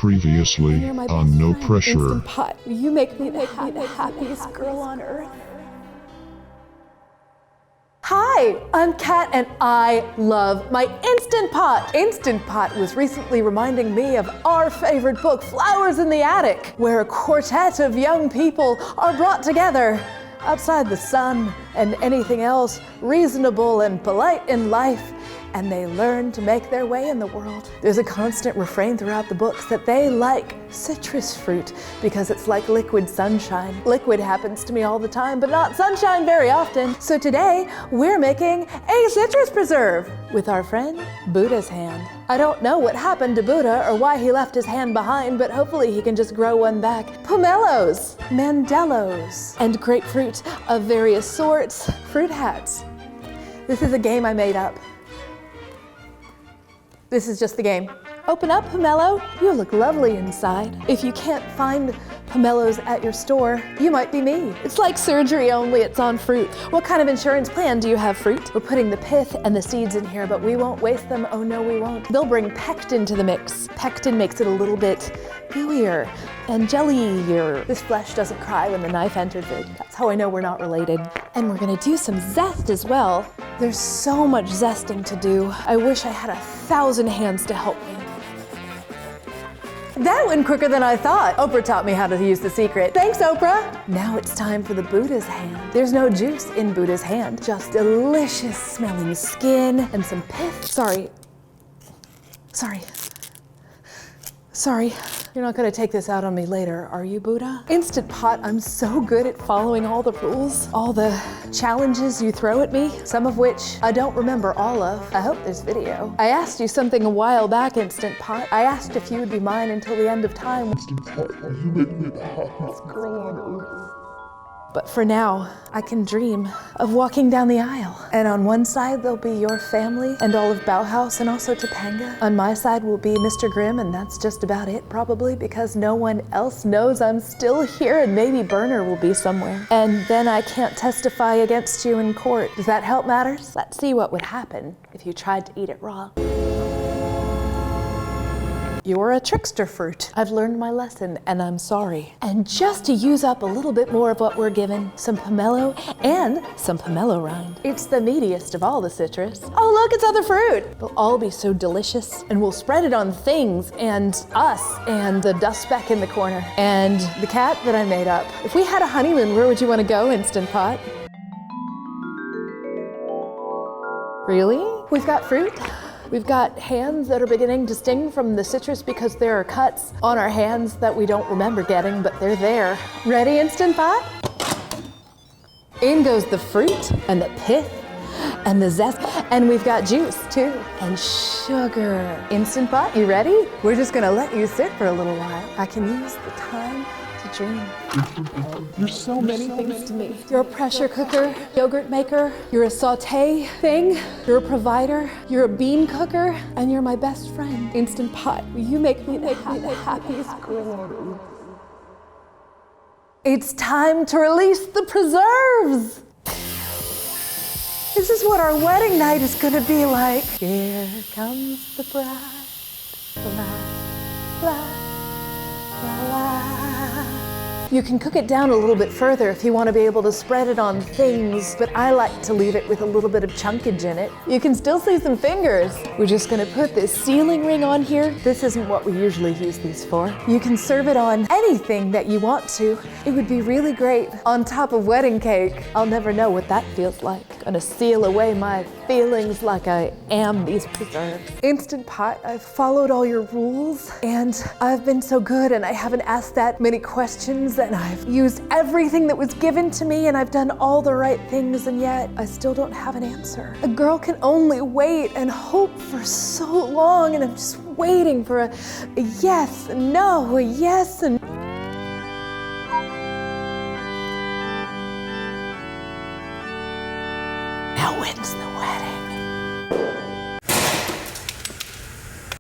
Previously on No Pressure. Instant Pot, you make me the happiest girl on earth. Hi, I'm Kat and I love my Instant Pot. Instant Pot was recently reminding me of our favorite book, Flowers in the Attic, where a quartet of young people are brought together outside the sun and anything else reasonable and polite in life, and they learn to make their way in the world. There's a constant refrain throughout the books that they like citrus fruit because it's like liquid sunshine. Liquid happens to me all the time, but not sunshine very often. So today, we're making a citrus preserve with our friend Buddha's hand. I don't know what happened to Buddha or why he left his hand behind, but hopefully he can just grow one back. Pomelos, mandellos, and grapefruit of various sorts, fruit hats. This is a game I made up. This is just the game. Open up, pomelo. You look lovely inside. If you can't find pomelos at your store, you might be me. It's like surgery, only it's on fruit. What kind of insurance plan do you have, fruit? We're putting the pith and the seeds in here, but we won't waste them. Oh no, we won't. They'll bring pectin to the mix. Pectin makes it a little bit gooier and jellier. This flesh doesn't cry when the knife enters it. That's how I know we're not related. And we're gonna do some zest as well. There's so much zesting to do. I wish I had 1,000 hands to help me. That went quicker than I thought. Oprah taught me how to use the secret. Thanks, Oprah. Now it's time for the Buddha's hand. There's no juice in Buddha's hand, just delicious smelling skin and some pith. Sorry. You're not gonna take this out on me later, are you, Buddha? Instant Pot, I'm so good at following all the rules, all the challenges you throw at me, some of which I don't remember all of. I hope there's video. I asked you something a while back, Instant Pot. I asked if you would be mine until the end of time. Instant Pot, you make me the happiest girl on earth. But for now, I can dream of walking down the aisle. And on one side, there'll be your family and all of Bauhaus and also Topanga. On my side will be Mr. Grimm, and that's just about it probably, because no one else knows I'm still here, and maybe Burner will be somewhere. And then I can't testify against you in court. Does that help matters? Let's see what would happen if you tried to eat it raw. You're a trickster fruit. I've learned my lesson and I'm sorry. And just to use up a little bit more of what we're given, some pomelo and some pomelo rind. It's the meatiest of all the citrus. Oh look, it's other fruit. They'll all be so delicious, and we'll spread it on things and us and the dust speck in the corner and the cat that I made up. If we had a honeymoon, where would you want to go, Instant Pot? Really? We've got fruit. We've got hands that are beginning to sting from the citrus because there are cuts on our hands that we don't remember getting, but they're there. Ready, Instant Pot? In goes the fruit and the pith and the zest, and we've got juice too, and sugar. Instant Pot, you ready? We're just gonna let you sit for a little while. I can use the time to dream. You're so many things to me. You're a pressure cooker, yogurt maker, you're a saute thing, you're a provider, you're a bean cooker, and you're my best friend. Instant Pot, will you make me the happiest girl on earth? It's time to release the preserves! This is what our wedding night is gonna be like. Here comes the bride, la, la, la, la. You can cook it down a little bit further if you want to be able to spread it on things, but I like to leave it with a little bit of chunkage in it. You can still see some fingers. We're just gonna put this sealing ring on here. This isn't what we usually use these for. You can serve it on anything that you want to. It would be really great on top of wedding cake. I'll never know what that feels like. Gonna seal away my feelings like I am these preserves. Instant Pot, I've followed all your rules, and I've been so good, and I haven't asked that many questions, and I've used everything that was given to me, and I've done all the right things, and yet I still don't have an answer. A girl can only wait and hope for so long, and I'm just waiting for a yes, a no, a yes, and now when's the wedding?